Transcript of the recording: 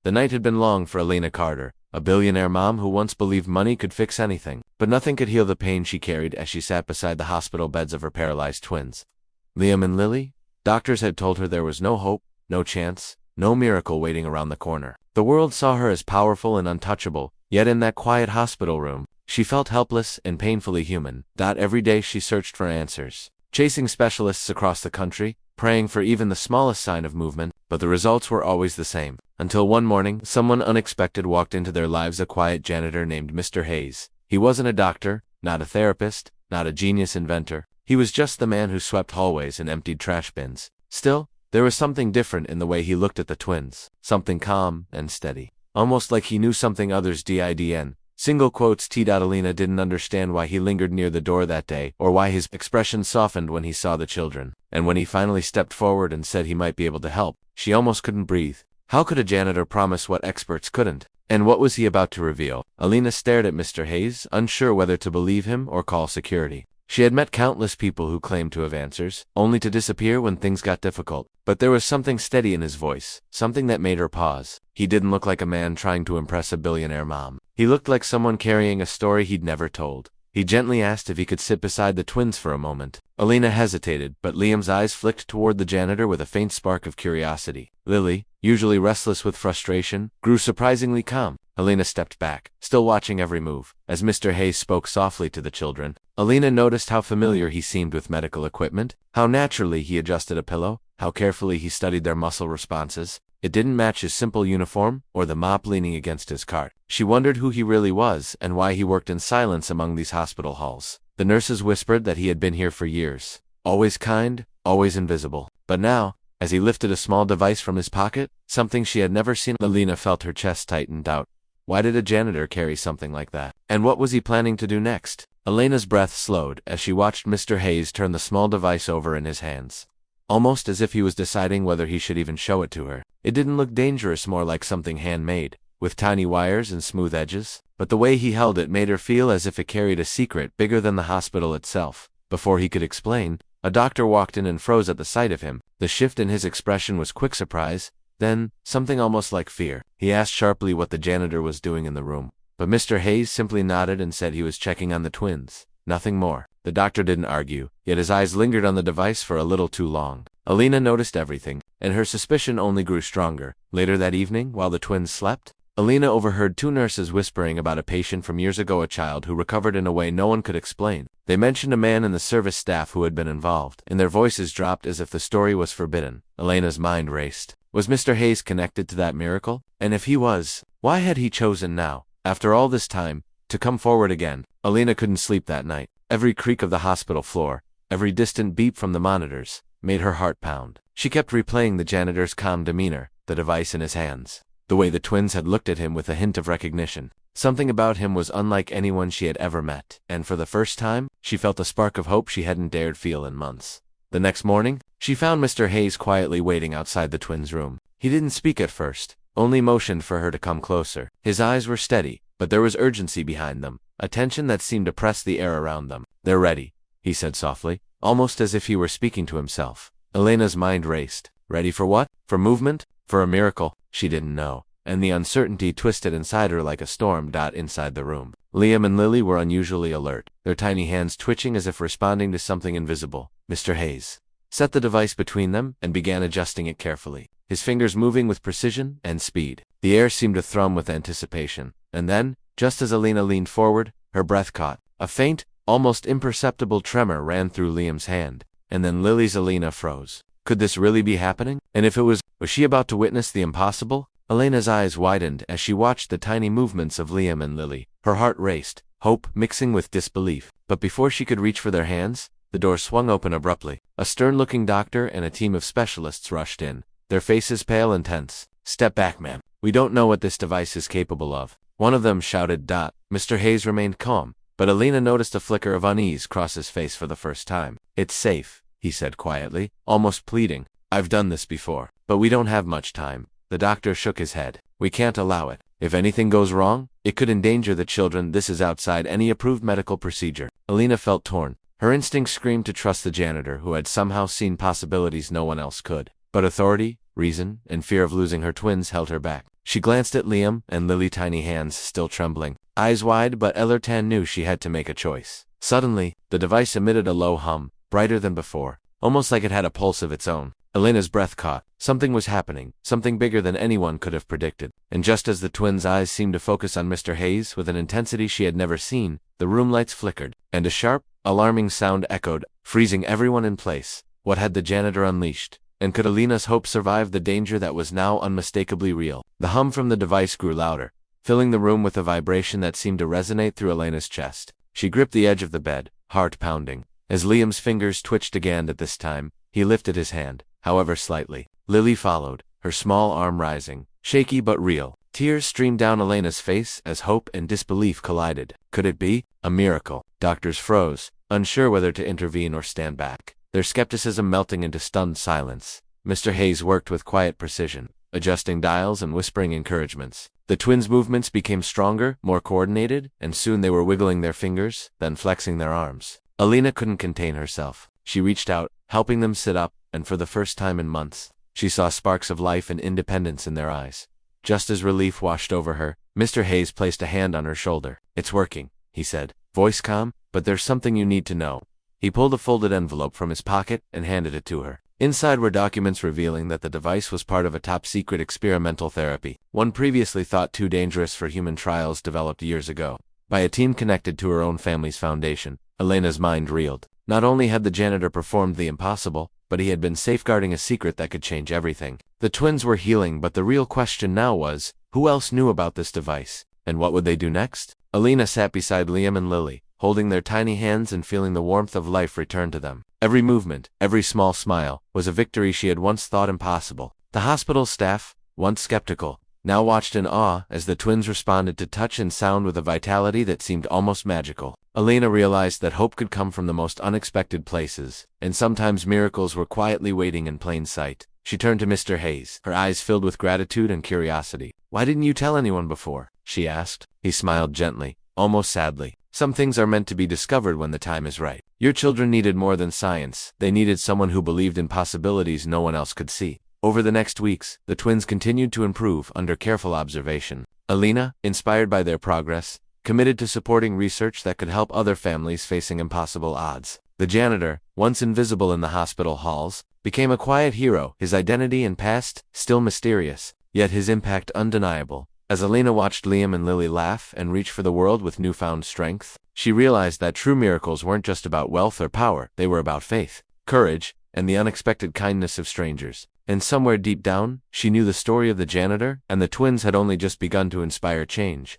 The night had been long for Alina Carter, a billionaire mom who once believed money could fix anything, but nothing could heal the pain she carried as she sat beside the hospital beds of her paralyzed twins. Liam and Lily? Doctors had told her there was no hope, no chance, no miracle waiting around the corner. The world saw her as powerful and untouchable, yet in that quiet hospital room, she felt helpless and painfully human. Every day she searched for answers, chasing specialists across the country, praying for even the smallest sign of movement, but the results were always the same. Until one morning, someone unexpected walked into their lives, a quiet janitor named Mr. Hayes. He wasn't a doctor, not a therapist, not a genius inventor. He was just the man who swept hallways and emptied trash bins. Still, there was something different in the way he looked at the twins, something calm and steady. Almost like he knew something others didn't. Single quotes. Alina didn't understand why he lingered near the door that day, or why his expression softened when he saw the children. And when he finally stepped forward and said he might be able to help, she almost couldn't breathe. How could a janitor promise what experts couldn't? And what was he about to reveal? Alina stared at Mr. Hayes, unsure whether to believe him or call security. She had met countless people who claimed to have answers, only to disappear when things got difficult. But there was something steady in his voice, something that made her pause. He didn't look like a man trying to impress a billionaire mom. He looked like someone carrying a story he'd never told. He gently asked if he could sit beside the twins for a moment. Alina hesitated, but Liam's eyes flicked toward the janitor with a faint spark of curiosity. Lily, usually restless with frustration, grew surprisingly calm. Alina stepped back, still watching every move. As Mr. Hayes spoke softly to the children, Alina noticed how familiar he seemed with medical equipment, how naturally he adjusted a pillow, how carefully he studied their muscle responses. It didn't match his simple uniform or the mop leaning against his cart. She wondered who he really was and why he worked in silence among these hospital halls. The nurses whispered that he had been here for years. Always kind, always invisible. But now, as he lifted a small device from his pocket, something she had never seen, Alina felt her chest tighten out. Why did a janitor carry something like that? And what was he planning to do next? Alina's breath slowed as she watched Mr. Hayes turn the small device over in his hands, almost as if he was deciding whether he should even show it to her. It didn't look dangerous, more like something handmade, with tiny wires and smooth edges, but the way he held it made her feel as if it carried a secret bigger than the hospital itself. Before he could explain, a doctor walked in and froze at the sight of him. The shift in his expression was quick surprise, then something almost like fear. He asked sharply what the janitor was doing in the room, but Mr. Hayes simply nodded and said he was checking on the twins. Nothing more. The doctor didn't argue, yet his eyes lingered on the device for a little too long. Alina noticed everything, and her suspicion only grew stronger. Later that evening, while the twins slept, Alina overheard two nurses whispering about a patient from years ago, a child who recovered in a way no one could explain. They mentioned a man in the service staff who had been involved, and their voices dropped as if the story was forbidden. Alina's mind raced. Was Mr. Hayes connected to that miracle? And if he was, why had he chosen now, after all this time, to come forward again? Alina couldn't sleep that night. Every creak of the hospital floor, every distant beep from the monitors, made her heart pound. She kept replaying the janitor's calm demeanor, the device in his hands, the way the twins had looked at him with a hint of recognition. Something about him was unlike anyone she had ever met, and for the first time, she felt a spark of hope she hadn't dared feel in months. The next morning, she found Mr. Hayes quietly waiting outside the twins' room. He didn't speak at first, only motioned for her to come closer. His eyes were steady, but there was urgency behind them, a tension that seemed to press the air around them. "They're ready," he said softly, almost as if he were speaking to himself. Alina's mind raced. Ready for what? For movement? For a miracle? She didn't know, and the uncertainty twisted inside her like a storm. Inside the room, Liam and Lily were unusually alert, their tiny hands twitching as if responding to something invisible. Mr. Hayes set the device between them and began adjusting it carefully, his fingers moving with precision and speed. The air seemed to thrum with anticipation, and then, just as Alina leaned forward, her breath caught. A faint, almost imperceptible tremor ran through Liam's hand, and then Lily's. Alina froze. Could this really be happening? And if it was she about to witness the impossible? Alina's eyes widened as she watched the tiny movements of Liam and Lily. Her heart raced, hope mixing with disbelief. But before she could reach for their hands, the door swung open abruptly. A stern-looking doctor and a team of specialists rushed in, their faces pale and tense. "Step back, ma'am. We don't know what this device is capable of," one of them shouted. Mr. Hayes remained calm, but Alina noticed a flicker of unease cross his face for the first time. "It's safe," he said quietly, almost pleading. "I've done this before, but we don't have much time." The doctor shook his head. "We can't allow it. If anything goes wrong, it could endanger the children. This is outside any approved medical procedure." Alina felt torn. Her instincts screamed to trust the janitor, who had somehow seen possibilities no one else could. But authority, reason, and fear of losing her twins held her back. She glanced at Liam and Lily, tiny hands still trembling, eyes wide, but Ellertan knew she had to make a choice. Suddenly, the device emitted a low hum, brighter than before, almost like it had a pulse of its own. Elena's breath caught. Something was happening, something bigger than anyone could have predicted. And just as the twins' eyes seemed to focus on Mr. Hayes with an intensity she had never seen, the room lights flickered, and a sharp, alarming sound echoed, freezing everyone in place. What had the janitor unleashed? And could Elena's hope survive the danger that was now unmistakably real? The hum from the device grew louder, filling the room with a vibration that seemed to resonate through Elena's chest. She gripped the edge of the bed, heart pounding. As Liam's fingers twitched again at this time, he lifted his hand, however slightly. Lily followed, her small arm rising, shaky but real. Tears streamed down Elena's face as hope and disbelief collided. Could it be a miracle? Doctors froze, unsure whether to intervene or stand back, their skepticism melting into stunned silence. Mr. Hayes worked with quiet precision, adjusting dials and whispering encouragements. The twins' movements became stronger, more coordinated, and soon they were wiggling their fingers, then flexing their arms. Elena couldn't contain herself. She reached out, helping them sit up, and for the first time in months, she saw sparks of life and independence in their eyes. Just as relief washed over her, Mr. Hayes placed a hand on her shoulder. "It's working," he said, voice calm, "but there's something you need to know." He pulled a folded envelope from his pocket and handed it to her. Inside were documents revealing that the device was part of a top-secret experimental therapy, one previously thought too dangerous for human trials, developed years ago by a team connected to her own family's foundation. Elena's mind reeled. Not only had the janitor performed the impossible, but he had been safeguarding a secret that could change everything. The twins were healing, but the real question now was, who else knew about this device? And what would they do next? Elena sat beside Liam and Lily, holding their tiny hands and feeling the warmth of life return to them. Every movement, every small smile, was a victory she had once thought impossible. The hospital staff, once skeptical, now watched in awe as the twins responded to touch and sound with a vitality that seemed almost magical. Elena realized that hope could come from the most unexpected places, and sometimes miracles were quietly waiting in plain sight. She turned to Mr. Hayes, her eyes filled with gratitude and curiosity. "Why didn't you tell anyone before?" she asked. He smiled gently, almost sadly. "Some things are meant to be discovered when the time is right. Your children needed more than science. They needed someone who believed in possibilities no one else could see." Over the next weeks, the twins continued to improve under careful observation. Elena, inspired by their progress, committed to supporting research that could help other families facing impossible odds. The janitor, once invisible in the hospital halls, became a quiet hero, his identity and past still mysterious, yet his impact undeniable. As Elena watched Liam and Lily laugh and reach for the world with newfound strength, she realized that true miracles weren't just about wealth or power, they were about faith, courage, and the unexpected kindness of strangers. And somewhere deep down, she knew the story of the janitor and the twins had only just begun to inspire change.